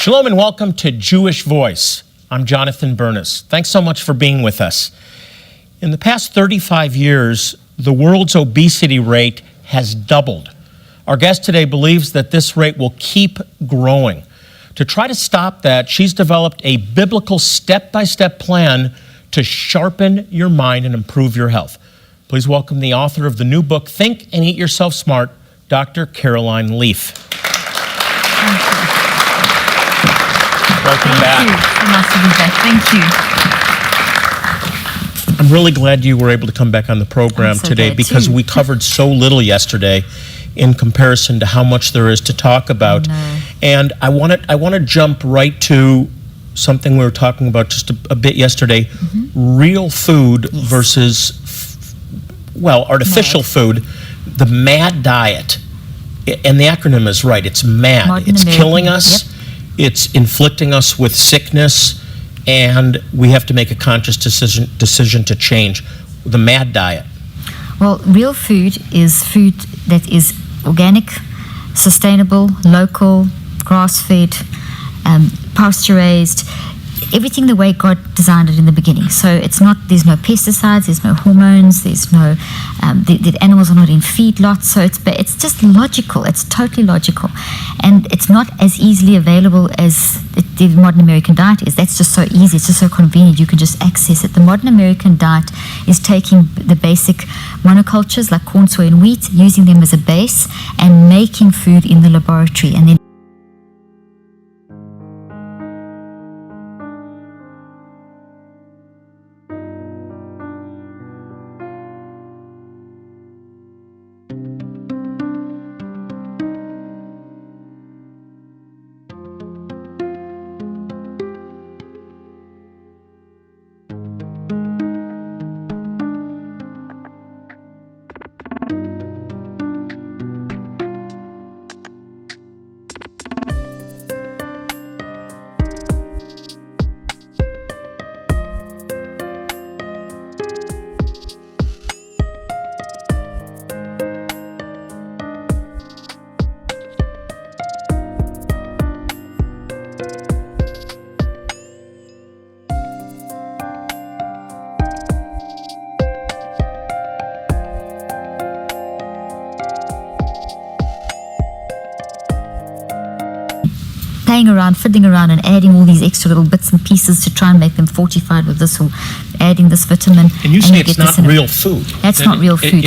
Shalom and welcome to Jewish Voice. I'm Jonathan Bernis. Thanks so much for being with us. In the past 35 years, the world's obesity rate has doubled. Our guest today believes that this rate will keep growing. To try to stop that, she's developed a biblical step-by-step plan to sharpen your mind and improve your health. Please welcome the author of the new book, Think and Eat Yourself Smart, Dr. Caroline Leaf. Thank you. Welcome back. Thank you. I'm really glad you were able to come back on the program today because we covered so little yesterday in comparison to how much there is to talk about. And I want to jump right to something we were talking about just a bit yesterday. Real food versus, artificial food. The MAD diet. And the acronym is right. It's MAD. Modern it's American. killing us. Yep. It's inflicting us with sickness. And we have to make a conscious decision to change. The MAD diet. Well, real food is food that is organic, sustainable, local, grass-fed, pasture-raised, everything the way God designed it in the beginning. So it's not, there's no pesticides, there's no hormones, there's no, the animals are not in feedlots. So it's just logical. It's totally logical. And it's not as easily available as the modern American diet is. That's just so easy. It's just so convenient. You can just access it. The modern American diet is taking the basic monocultures like corn, soy, and wheat, using them as a base and making food in the laboratory. And then playing around, fiddling around and adding all these extra little bits and pieces to try and make them fortified with this or adding this vitamin. And you say it's not real food. That's not real food.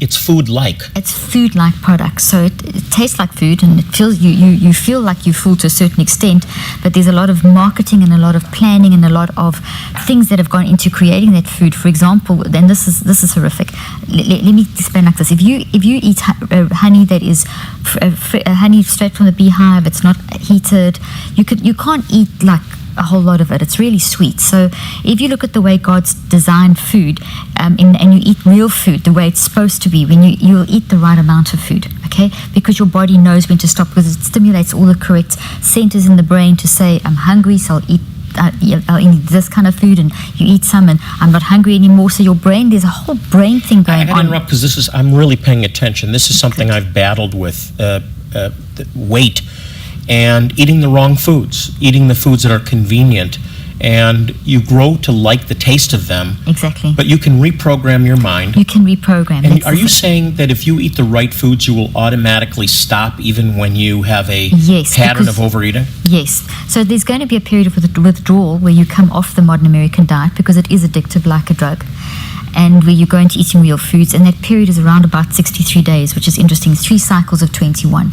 It's food-like. It's food-like products. So it tastes like food and it feels you feel like you're full to a certain extent, but there's a lot of marketing and a lot of planning and a lot of things that have gone into creating that food. For example, then this is horrific. Let me explain like this. If you eat honey that is honey straight from the beehive, it's not heated, you can't eat like a whole lot of it. It's really sweet. So if you look at the way God's designed food, and you eat real food the way it's supposed to be, when you'll eat the right amount of food, okay? Because your body knows when to stop, because it stimulates all the correct centers in the brain to say, I'm hungry, so I'll eat this kind of food, and you eat some and I'm not hungry anymore. So your brain, there's a whole brain thing going on. I gotta interrupt because I'm really paying attention. This is something I've battled with, weight and eating the wrong foods, eating the foods that are convenient, and you grow to like the taste of them. Exactly. But you can reprogram your mind. You can reprogram. And are you saying that if you eat the right foods, you will automatically stop even when you have a pattern of overeating? Yes. So there's going to be a period of withdrawal where you come off the modern American diet because it is addictive like a drug, and where you're going to eating real foods, and that period is around about 63 days, which is interesting. 3 cycles of 21,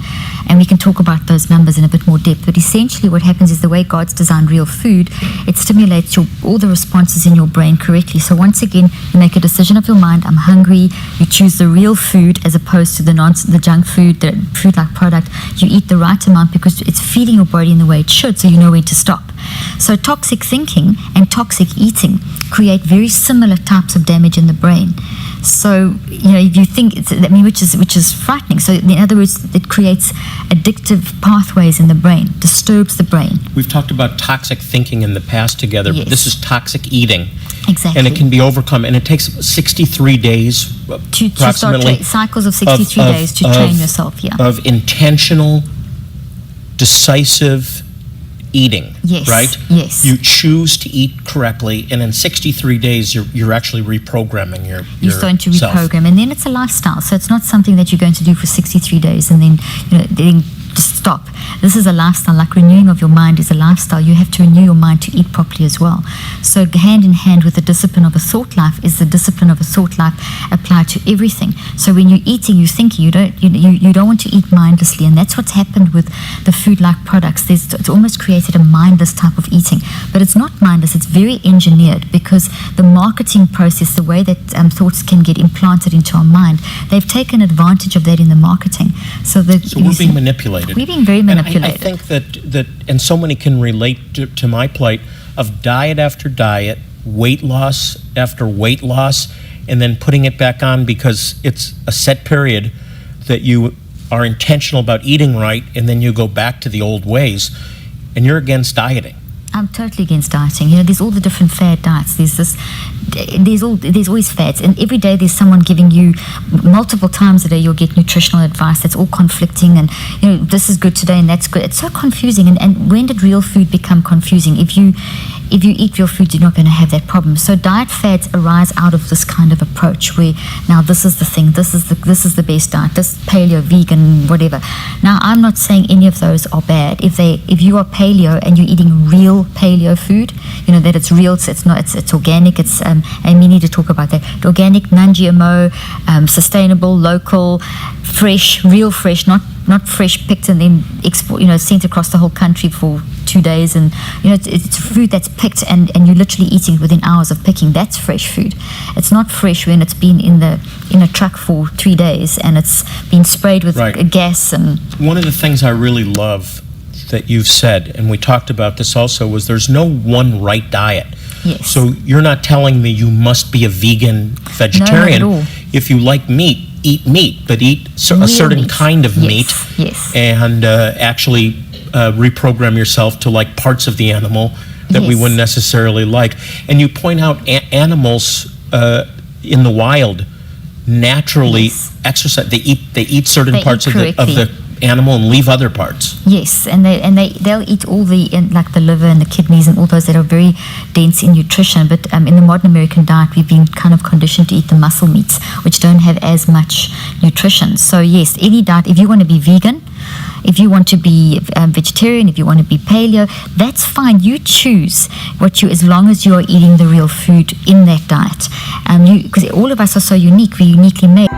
and we can talk about those numbers in a bit more depth. But essentially what happens is the way God's designed real food, it stimulates all the responses in your brain correctly. So once again, you make a decision of your mind, I'm hungry, you choose the real food as opposed to the junk food, the food-like product. You eat the right amount because it's feeding your body in the way it should, so you know when to stop. So toxic thinking and toxic eating create very similar types of damage in the brain. So, if you think, which is frightening. So, in other words, it creates addictive pathways in the brain, disturbs the brain. We've talked about toxic thinking in the past together, but this is toxic eating. Exactly. And it can be overcome, and it takes 63 days, to start cycles of 63 days to train yourself, of intentional decisive eating, Yes, right? yes. You choose to eat correctly, and in 63 days, you're actually reprogramming You're starting to yourself. reprogram, and then it's a lifestyle. So it's not something that you're going to do for 63 days and then just stop. This is a lifestyle. Like renewing of your mind is a lifestyle. You have to renew your mind to eat properly as well. So hand in hand with the discipline of a thought life is the discipline of a thought life applied to everything. So when you're eating, you're thinking. You don't want to eat mindlessly, and that's what's happened with the food-like products. It's almost created a mindless type of eating, but it's not mindless. It's very engineered, because the marketing process, the way that thoughts can get implanted into our mind, they've taken advantage of that in the marketing. So we're being manipulated. We're being very And manipulated. I think that and so many can relate to my plight of diet after diet, weight loss after weight loss, and then putting it back on because it's a set period that you are intentional about eating right, and then you go back to the old ways, and you're against dieting. I'm totally against dieting. There's all the different fad diets. There's always fads, and every day there's someone giving you multiple times a day. You'll get nutritional advice that's all conflicting, and this is good today and that's good. It's so confusing. And when did real food become confusing? If you eat real food, you're not going to have that problem. So diet fads arise out of this kind of approach, where now this is the thing, this is the best diet, this paleo, vegan, whatever. Now I'm not saying any of those are bad. If you are paleo and you're eating real paleo food, that it's real, it's organic, and we need to talk about that. Organic, non-GMO, sustainable, local, fresh, real fresh, not fresh picked and then sent across the whole country for 2 days, and it's food that's picked and you're literally eating it within hours of picking. That's fresh food. It's not fresh when it's been in a truck for 3 days and it's been sprayed with gas. And one of the things I really love that you've said, and we talked about this also, was there's no one right diet. Yes. So you're not telling me you must be a vegan vegetarian. No, not at all. If you like meat, eat meat, but eat a Real certain meat. kind of Yes, meat, yes. and actually reprogram yourself to like parts of the animal that we Yes. wouldn't necessarily like. And you point out animals in the wild naturally Yes. exercise. They eat certain They parts eat of the correctly. animal and leave other parts. Yes, and they'll eat all like the liver and the kidneys and all those that are very dense in nutrition. But in the modern American diet, we've been kind of conditioned to eat the muscle meats, which don't have as much nutrition. So yes, any diet, if you want to be vegan, if you want to be vegetarian, if you want to be paleo, that's fine. You choose as long as you are eating the real food in that diet. Because all of us are so unique. We're uniquely made.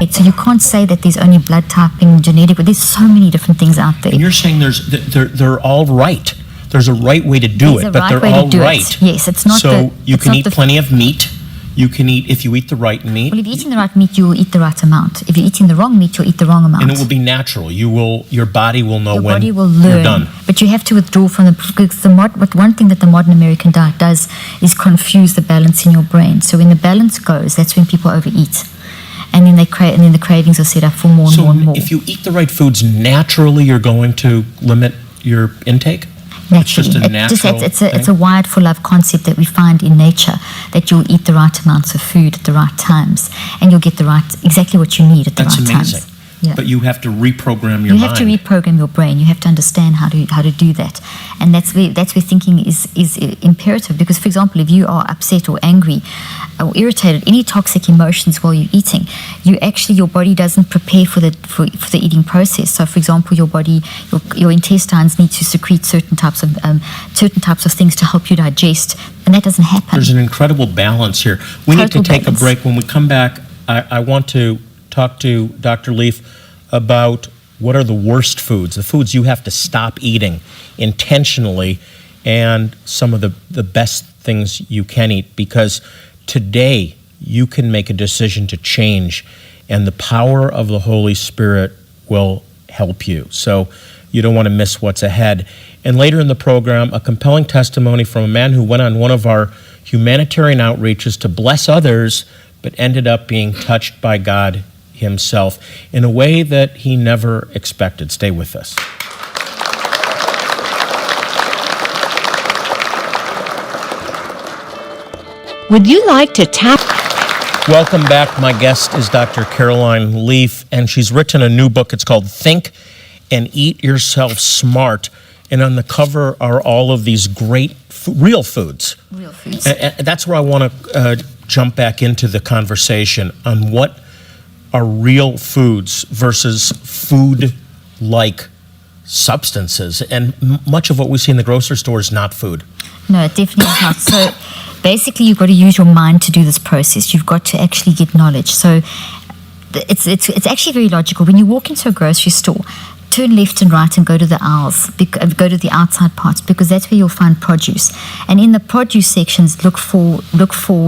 So you can't say that there's only blood typing, genetic, but there's so many different things out there. And you're saying they're all right. There's a right way to do There's it, a but right they're way to all do it. right. Yes, it's not so the- you it's can not eat the- plenty of meat. You can eat, if you eat the right meat, Well, if you're eating the right meat, you will eat the right amount. If you're eating the wrong meat, you'll eat the wrong amount. and it will be natural. Your body will know Your when body will you're learn. done. But you have to withdraw from because but one thing that the modern American diet does is confuse the balance in your brain. So when the balance goes, that's when people overeat. And then the cravings are set up for more and So more and more. if you eat the right foods naturally, you're going to limit your intake? Naturally, It's just a natural it's a wired for love concept that we find in nature, that you'll eat the right amounts of food at the right times, and you'll get exactly what you need at the That's right amazing. times. Yeah. But you have to reprogram your You mind. have to reprogram your brain. You have to understand how to do that, and that's where thinking is imperative. Because, for example, if you are upset or angry or irritated, any toxic emotions while you're eating, your body doesn't prepare for the eating process. So, for example, your intestines need to secrete certain types of things to help you digest, and that doesn't happen. There's an incredible balance here. We need to Total take balance. a break. When we come back, I want to talk to Dr. Leaf about what are the worst foods, the foods you have to stop eating intentionally, and some of the best things you can eat, because today you can make a decision to change, and the power of the Holy Spirit will help you. So you don't want to miss what's ahead. And later in the program, a compelling testimony from a man who went on one of our humanitarian outreaches to bless others, but ended up being touched by God himself in a way that he never expected. Stay with us. Would you like to tap? Welcome back. My guest is Dr. Caroline Leaf, and she's written a new book. It's called Think and Eat Yourself Smart. And on the cover are all of these great real foods. Real foods. And that's where I want to jump back into the conversation on what are real foods versus food-like substances. And much of what we see in the grocery store is not food. No, it definitely is not. So basically, you've got to use your mind to do this process. You've got to actually get knowledge. So it's actually very logical. When you walk into a grocery store, turn left and right and go to the aisles, go to the outside parts, because that's where you'll find produce. And in the produce sections, look for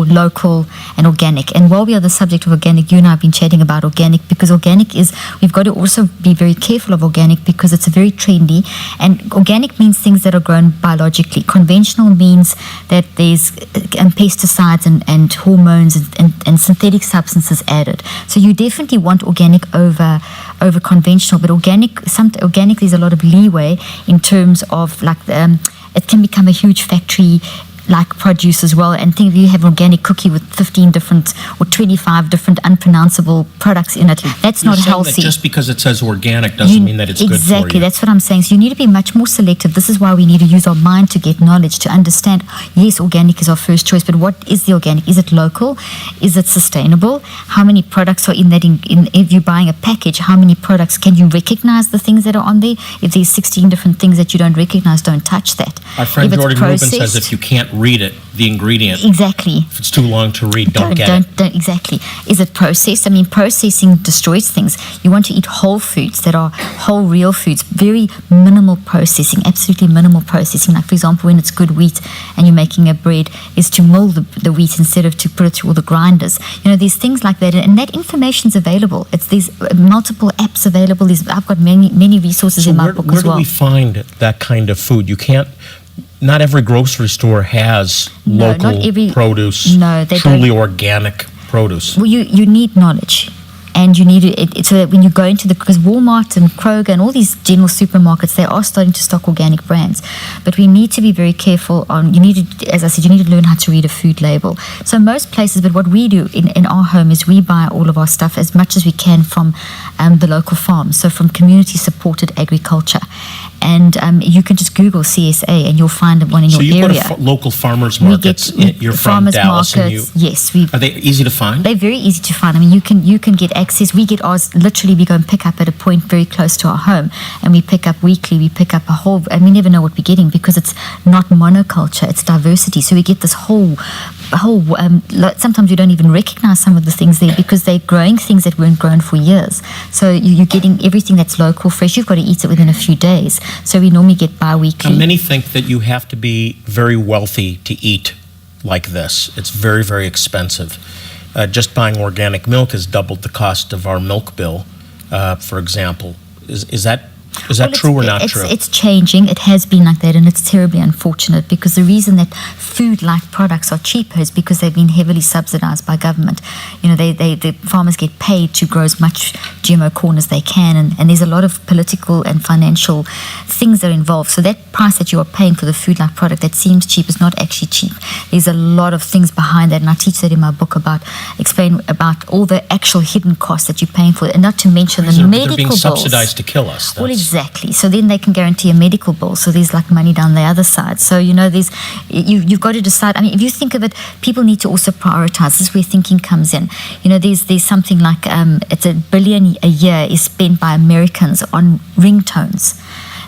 local and organic. And while we are on the subject of organic, you and I have been chatting about organic, because organic we've got to also be very careful of organic, because it's a very trendy. And organic means things that are grown biologically. Conventional means that there's pesticides and hormones and synthetic substances added. So you definitely want organic over conventional, but organic there's a lot of leeway in terms of it can become a huge factory like produce as well. And think if you have an organic cookie with 15 different or 25 different unpronounceable products in it, that's You're not saying healthy. that just because it says organic doesn't mean that it's good for you. Exactly, that's what I'm saying. So you need to be much more selective. This is why we need to use our mind to get knowledge, to understand, yes, organic is our first choice, but what is the organic? Is it local? Is it sustainable? How many products are in that? If you're buying a package, how many products? Can you recognize the things that are on there? If there's 16 different things that you don't recognize, don't touch that. Our friend If it's Jordan Rubin says processed- if you can't read it, the ingredient, Exactly. if it's too long to read, don't get it. Don't, exactly. Is it processed? I mean, processing destroys things. You want to eat whole foods that are whole, real foods. Very minimal processing, absolutely minimal processing. Like, for example, when it's good wheat and you're making a bread, is to mill the wheat instead of to put it through all the grinders. There's things like that, and that information's available. There's multiple apps available. I've got many resources in my book where as well. do we find that kind of food? You can't. Not every grocery store has No, local not every- produce, No, they truly don't. organic produce. Well, you need knowledge, and you need it so that when you go into because Walmart and Kroger and all these general supermarkets, they are starting to stock organic brands, but we need to be very careful on. You need to, as I said, you need to learn how to read a food label. So most places, but what we do in our home is we buy all of our stuff as much as we can from the local farms, so from community supported agriculture. And you can just Google CSA and you'll find one in So your you area. go to local farmers We markets. You're from farmers Dallas, markets. and Yes, we. are they easy to find? They're very easy to find. I mean, you can get access. We get ours literally. We go and pick up at a point very close to our home, and we pick up weekly. We pick up a whole, and we never know what we're getting because it's not monoculture; it's diversity. So we get this whole. Sometimes we don't even recognize some of the things there because they're growing things that weren't grown for years. So you're getting everything that's local, fresh. You've got to eat it within a few days. So we normally get bi-weekly. Now, many think that you have to be very wealthy to eat like this. It's very, very expensive. Just buying organic milk has doubled the cost of our milk bill, for example. Is that Is that Well, true or not it's, true? It's changing. It has been like that, and it's terribly unfortunate because the reason that food-like products are cheaper is because they've been heavily subsidized by government. You know, the farmers get paid to grow as much GMO corn as they can, and there's a lot of political and financial things that are involved. So that price that you are paying for the food-like product that seems cheap is not actually cheap. There's a lot of things behind that, and I teach that in my book explain about all the actual hidden costs that you're paying for it, and not to mention the medical They're being bills. subsidized to kill us. Well, That's- exactly. So then they can guarantee a medical bill. So there's like money down the other side. So, you know, you've got to decide. I mean, if you think of it, people need to also prioritize. This is where thinking comes in. You know, there's something like it's $1 billion a year is spent by Americans on ringtones.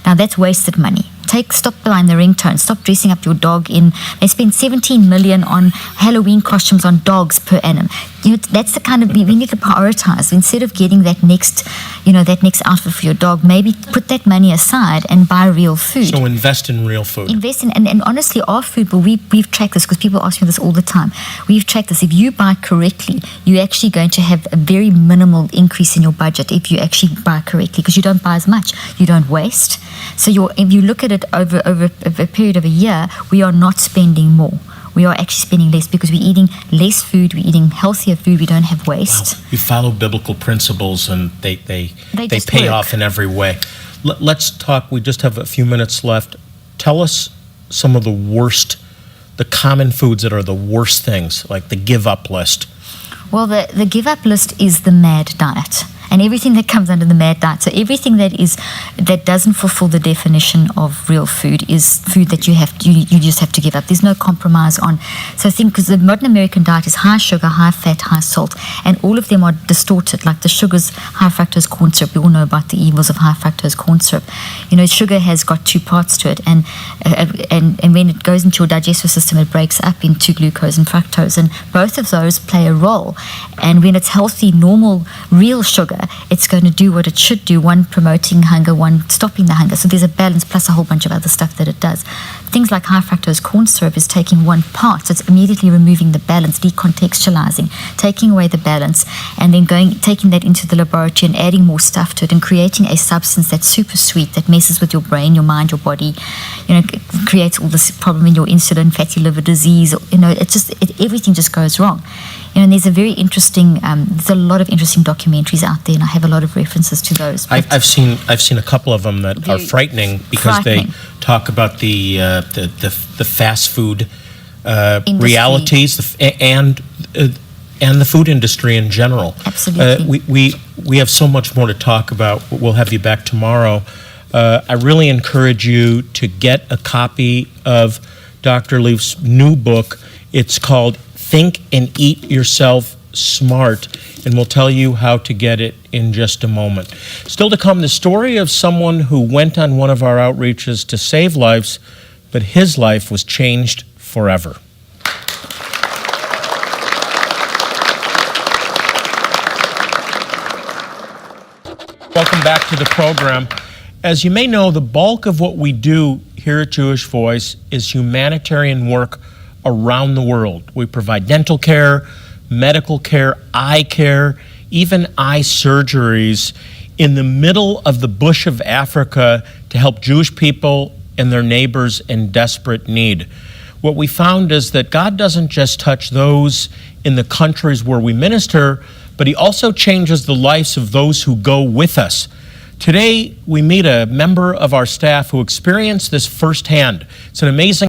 Now that's wasted money. Stop buying the ringtone. Stop dressing up your dog in. They spend 17 million on Halloween costumes on dogs per annum. You know, that's the kind of we need to prioritize. Instead of getting that next outfit for your dog, maybe put that money aside and buy real food. So invest in real food. Invest in, and honestly, our food, but we've tracked this because people ask me this all the time. We've tracked this. If you buy correctly, you're actually going to have a very minimal increase in your budget if you actually buy correctly because you don't buy as much. You don't waste. So if you look at it over a period of a year, we are not spending more. We are actually spending less because we're eating less food, we're eating healthier food, we don't have waste. You follow biblical principles and they just pay work. off in every way. Let's talk, we just have a few minutes left. Tell us some of the common foods that are the worst things, like the give up list. Well, the give up list is the MAD diet. And everything that comes under the MAD diet. So everything that doesn't fulfill the definition of real food is food that you just have to give up. There's no compromise on. So I think because the modern American diet is high sugar, high fat, high salt, and all of them are distorted. Like the sugars, high fructose corn syrup. We all know about the evils of high fructose corn syrup. You know, sugar has got two parts to it, and when it goes into your digestive system, it breaks up into glucose and fructose, and both of those play a role. And when it's healthy, normal, real sugar, it's going to do what it should do, one promoting hunger, one stopping the hunger. So there's a balance plus a whole bunch of other stuff that it does. Things like high fructose corn syrup is taking one part, so it's immediately removing the balance, decontextualizing, taking away the balance, and then taking that into the laboratory and adding more stuff to it and creating a substance that's super sweet that messes with your brain, your mind, your body, you know, creates all this problem in your insulin, fatty liver disease, you know, everything just goes wrong. You know, and there's a lot of interesting documentaries out there, and I have a lot of references to those. I've seen a couple of them that are Very frightening because they talk about the fast food realities and the food industry in general. Absolutely. We have so much more to talk about. We'll have you back tomorrow. I really encourage you to get a copy of Dr. Leif's new book. It's called Think and Eat Yourself Smart, and we'll tell you how to get it in just a moment. Still to come, the story of someone who went on one of our outreaches to save lives, but his life was changed forever. Welcome back to the program. As you may know, the bulk of what we do here at Jewish Voice is humanitarian work around the world. We provide dental care, medical care, eye care, even eye surgeries in the middle of the bush of Africa to help Jewish people and their neighbors in desperate need. What we found is that God doesn't just touch those in the countries where we minister, but He also changes the lives of those who go with us. Today, we meet a member of our staff who experienced this firsthand. It's an amazing